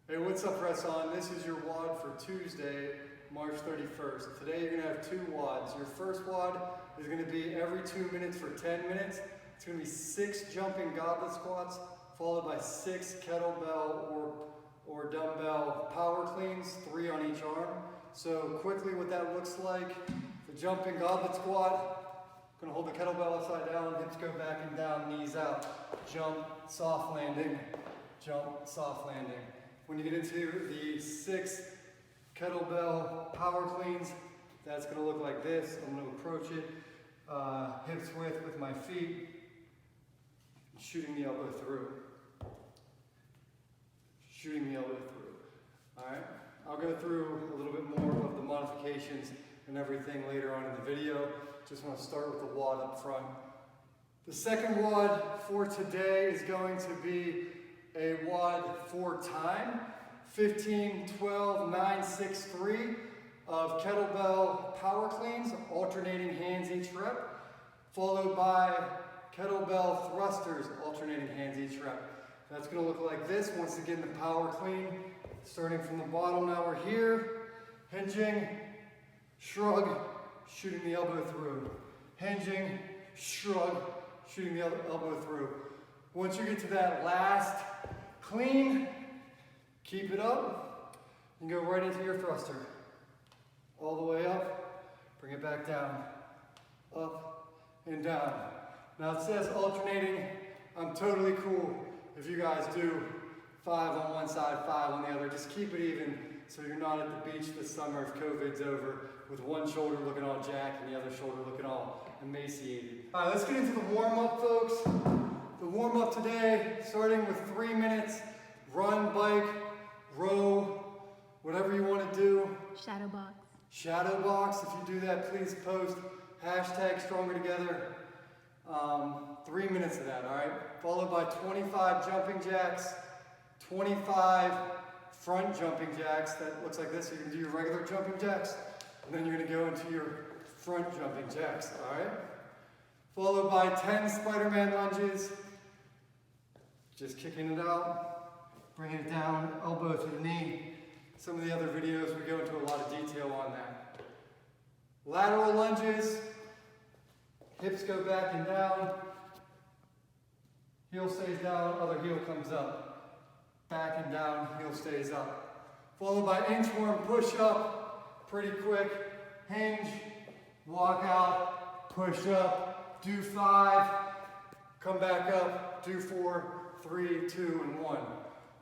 Hey, what's up, Press On? This is your WOD for Tuesday, March 31st. Today you're going to have two WODs. Your first WOD is going to be every 2 minutes for 10 minutes. It's going to be 6 jumping goblet squats, followed by 6 kettlebell or dumbbell power cleans, 3 on each arm. So quickly what that looks like, the jumping goblet squat, going to hold the kettlebell upside down, hips go back and down, knees out, jump, soft landing, jump, soft landing. When you get into the 6 kettlebell power cleans, that's going to look like this. I'm going to approach it hips width with my feet, shooting the elbow through. Shooting the elbow through. Alright, I'll go through a little bit more of the modifications and everything later on in the video. Just want to start with the WOD up front. The second WOD for today is going to be a WOD for time, 15, 12, 9, 6, 3 of kettlebell power cleans, alternating hands each rep, followed by kettlebell thrusters, alternating hands each rep. That's going to look like this. Once again, the power clean, starting from the bottom. Now we're here, hinging, shrug, shooting the elbow through. Hinging, shrug, shooting the elbow through. Once you get to that last clean, keep it up, and go right into your thruster. All the way up, bring it back down, up and down. Now it says alternating. I'm totally cool if you guys do 5 on one side, 5 on the other. Just keep it even so you're not at the beach this summer if COVID's over with one shoulder looking all jacked and the other shoulder looking all emaciated. All right, let's get into the warm-up, folks. The warm-up today, starting with 3 minutes, run, bike, row, whatever you want to do. Shadow box. Shadow box, if you do that, please post #Stronger Together. 3 minutes of that, all right? Followed by 25 jumping jacks, 25 front jumping jacks. That looks like this. You're gonna do your regular jumping jacks, and then you're gonna go into your front jumping jacks, all right? Followed by 10 Spiderman lunges. Just kicking it out, bringing it down, elbow to the knee. Some of the other videos, we go into a lot of detail on that. Lateral lunges, hips go back and down, heel stays down, other heel comes up. Back and down, heel stays up. Followed by inchworm push up, pretty quick. Hinge, walk out, push up, do 5, come back up, do 4, 3, 2, and 1.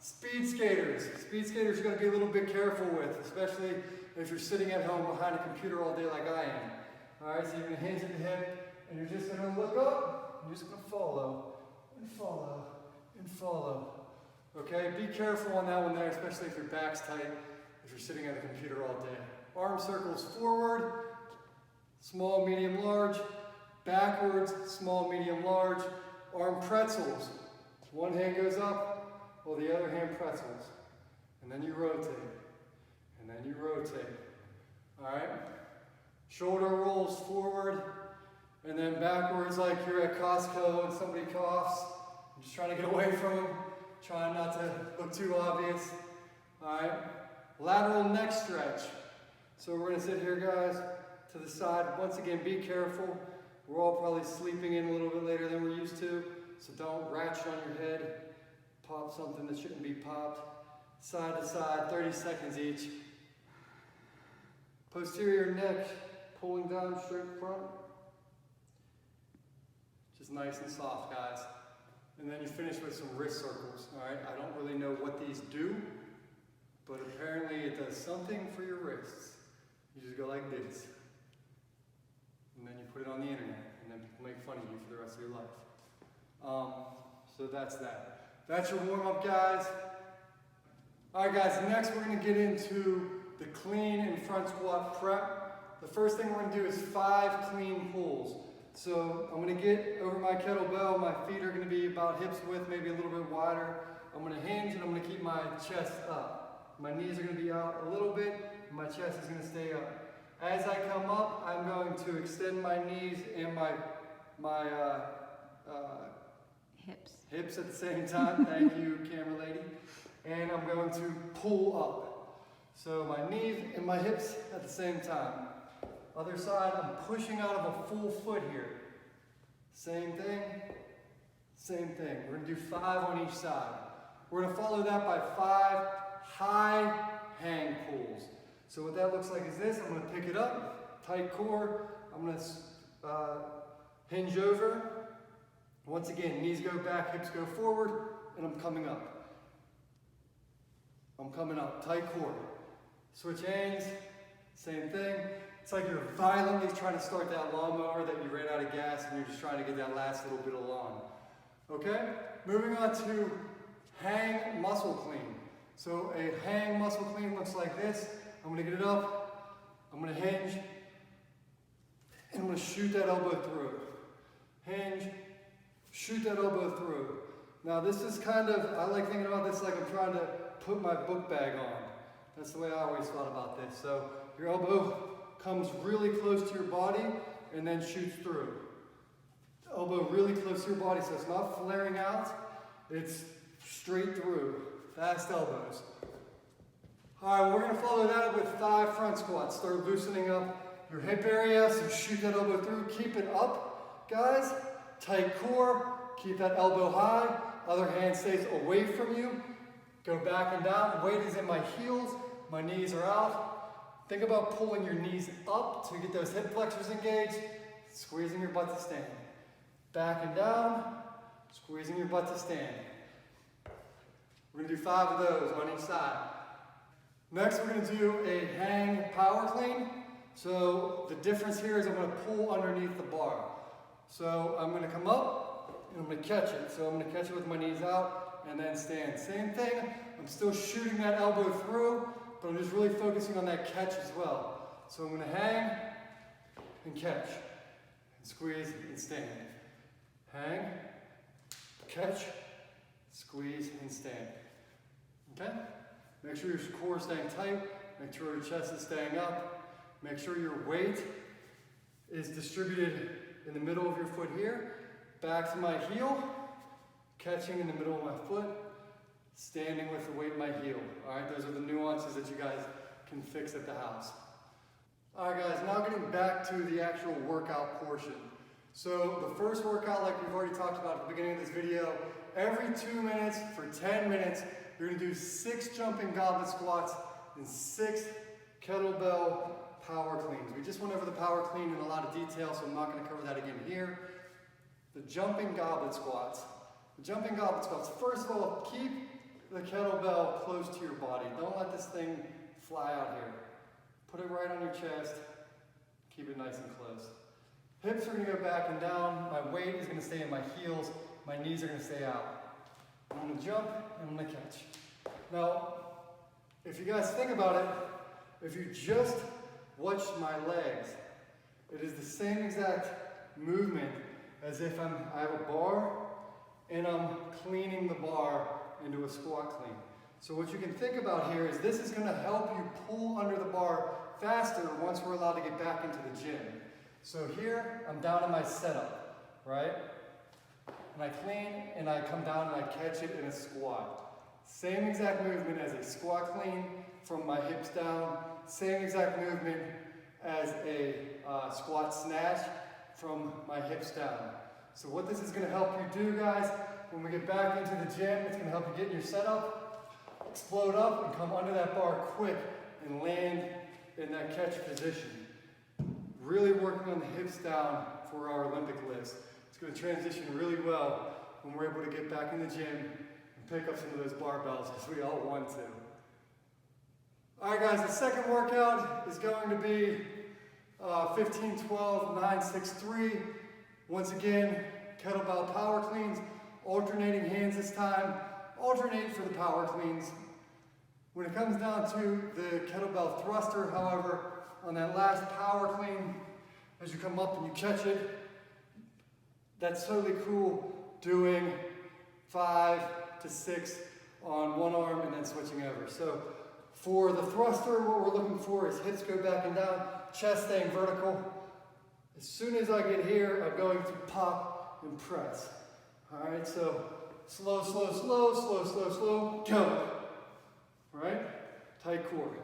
Speedskaters. Speedskaters you're going to be a little bit careful with, especially if you're sitting at home behind a computer all day like I am. Alright, so you're going to hinge at the hip, and you're just going to look up, and you're just going to follow, and follow, and follow. Okay, be careful on that one there, especially if your back's tight, if you're sitting at a computer all day. Arm circles forward, small, medium, large, backwards, small, medium, large, arm pretzels. One hand goes up, while the other hand pretzels. And then you rotate, and then you rotate. All right? Shoulder rolls forward, and then backwards like you're at Costco and somebody coughs. I'm just trying to get away from them. Trying not to look too obvious. Alright. Lateral neck stretch. So we're going to sit here, guys, to the side. Once again, be careful. We're all probably sleeping in a little bit later than we're used to. So don't ratchet on your head. Pop something that shouldn't be popped. Side to side, 30 seconds each. Posterior neck, pulling down straight front. Just nice and soft, guys. And then you finish with some wrist circles, all right? I don't really know what these do, but apparently it does something for your wrists. You just go like this. And then you put it on the internet, and then people make fun of you for the rest of your life. So that's that. That's your warm-up, guys. All right, guys, next we're gonna get into the clean and front squat prep. The first thing we're gonna do is 5 clean pulls. So I'm going to get over my kettlebell, my feet are going to be about hips width, maybe a little bit wider. I'm going to hinge and I'm going to keep my chest up. My knees are going to be out a little bit, and my chest is going to stay up. As I come up, I'm going to extend my knees and my Hips. hips at the same time. Thank you, camera lady. and I'm going to pull up. So my knees and my hips at the same time. Other side, I'm pushing out of a full foot here. Same thing, same thing. We're gonna do 5 on each side. We're gonna follow that by 5 high hang pulls. So what that looks like is this. I'm gonna pick it up, tight core. I'm gonna hinge over. Once again, knees go back, hips go forward, and I'm coming up. I'm coming up, tight core. Switch hands, same thing. It's like you're violently trying to start that lawnmower that you ran out of gas and you're just trying to get that last little bit of lawn. Okay? Moving on to hang muscle clean. So a hang muscle clean looks like this. I'm gonna get it up, I'm gonna hinge, and I'm gonna shoot that elbow through. Hinge, shoot that elbow through. Now this is kind of, I like thinking about this like I'm trying to put my book bag on. That's the way I always thought about this. So your elbow comes really close to your body and then shoots through. Elbow really close to your body so it's not flaring out, it's straight through. Fast elbows. All right, we're gonna follow that with 5 front squats. Start loosening up your hip area, so shoot that elbow through. Keep it up, guys. Tight core, keep that elbow high. Other hand stays away from you. Go back and down. Weight is in my heels. My knees are out. Think about pulling your knees up to get those hip flexors engaged. Squeezing your butt to stand. Back and down. Squeezing your butt to stand. We're gonna do 5 of those on each side. Next, we're gonna do a hang power clean. So the difference here is I'm gonna pull underneath the bar. So I'm gonna come up and I'm gonna catch it. So I'm gonna catch it with my knees out and then stand. Same thing, I'm still shooting that elbow through, but I'm just really focusing on that catch as well. So I'm gonna hang and catch, and squeeze and stand. Hang, catch, squeeze and stand. Okay? Make sure your core is staying tight. Make sure your chest is staying up. Make sure your weight is distributed in the middle of your foot here. Back to my heel. Catching in the middle of my foot. Standing with the weight in my heel. Alright, those are the nuances that you guys can fix at the house. Alright guys, now getting back to the actual workout portion. So the first workout, like we've already talked about at the beginning of this video, every 2 minutes for 10 minutes, you're going to do 6 jumping goblet squats and 6 kettlebell power cleans. We just went over the power clean in a lot of detail, so I'm not going to cover that again here. The jumping goblet squats. The jumping goblet squats. First of all, keep the kettlebell close to your body. Don't let this thing fly out here. Put it right on your chest. Keep it nice and close. Hips are going to go back and down. My weight is going to stay in my heels. My knees are going to stay out. I'm going to jump and I'm going to catch. Now, if you guys think about it, if you just watch my legs, it is the same exact movement as if I have a bar and I'm cleaning the bar into a squat clean. So what you can think about here is this is going to help you pull under the bar faster once we're allowed to get back into the gym. So here, I'm down in my setup, right? And I clean, and I come down and I catch it in a squat. Same exact movement as a squat clean from my hips down. Same exact movement as a squat snatch from my hips down. So what this is going to help you do, guys, when we get back into the gym, it's going to help you get in your setup, explode up, and come under that bar quick and land in that catch position. Really working on the hips down for our Olympic lifts. It's going to transition really well when we're able to get back in the gym and pick up some of those barbells as we all want to. Alright guys, the second workout is going to be 15, 12, 9, 6, 3. Once again, kettlebell power cleans, alternating hands this time. Alternate for the power cleans. When it comes down to the kettlebell thruster, however, on that last power clean, as you come up and you catch it, that's totally cool doing 5 to 6 on one arm and then switching over. So for the thruster, what we're looking for is hips go back and down, chest staying vertical. As soon as I get here, I'm going to pop and press. All right, so slow, slow, slow, slow, slow, slow, go.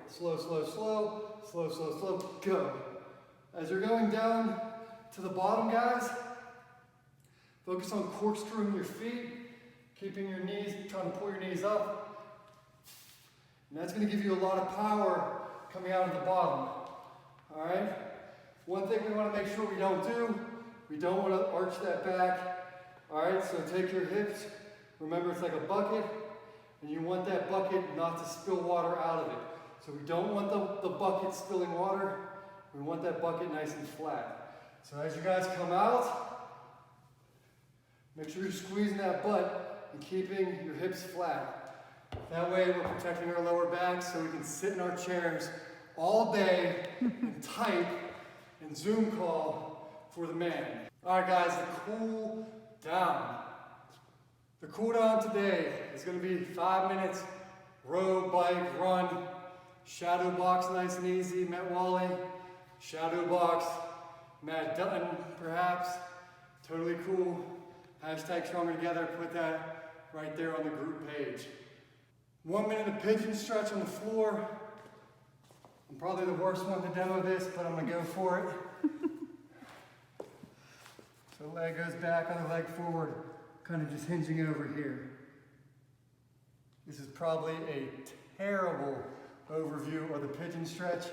Slow, slow, slow, slow, slow, slow, go. As you're going down to the bottom, guys, focus on corkscrewing your feet, keeping your knees, trying to pull your knees up. And that's going to give you a lot of power coming out of the bottom. All right? One thing we want to make sure we don't do, we don't want to arch that back. All right, so take your hips. Remember, it's like a bucket, and you want that bucket not to spill water out of it. So we don't want the bucket spilling water. We want that bucket nice and flat. So as you guys come out, make sure you're squeezing that butt and keeping your hips flat. That way we're protecting our lower back so we can sit in our chairs all day and type and Zoom call for the man. All right, guys, the cool down. The cool down today is going to be 5 minutes, row, bike, run, shadow box, nice and easy, Matt Wally, shadow box, Matt Dutton, perhaps, totally cool. Hashtag Stronger Together, put that right there on the group page. 1 minute of pigeon stretch on the floor. I'm probably the worst one to demo this, but I'm going to go for it. So leg goes back, other leg forward, kind of just hinging over here. This is probably a terrible overview of the pigeon stretch.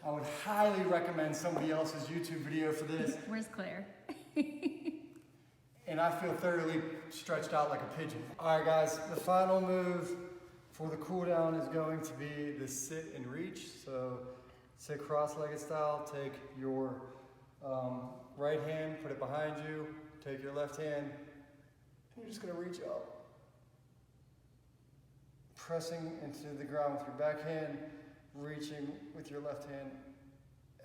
I would highly recommend somebody else's YouTube video for this. Where's Claire? And I feel thoroughly stretched out like a pigeon. All right, guys, the final move for the cool down is going to be the sit and reach. So sit cross-legged style, take your right hand, put it behind you, take your left hand, and you're just gonna reach up. Pressing into the ground with your back hand, reaching with your left hand,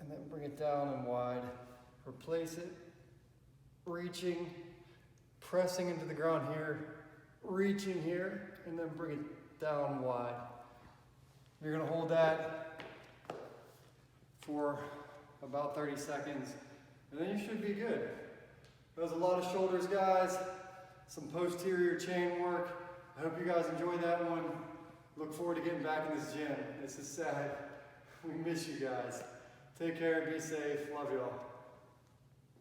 and then bring it down and wide. Replace it, reaching, pressing into the ground here, reaching here, and then bring it down wide. You're gonna hold that for about 30 seconds, and then you should be good. That was a lot of shoulders, guys, some posterior chain work. I hope you guys enjoyed that one. Look forward to getting back in this gym. This is sad. We miss you guys. Take care, be safe, love y'all.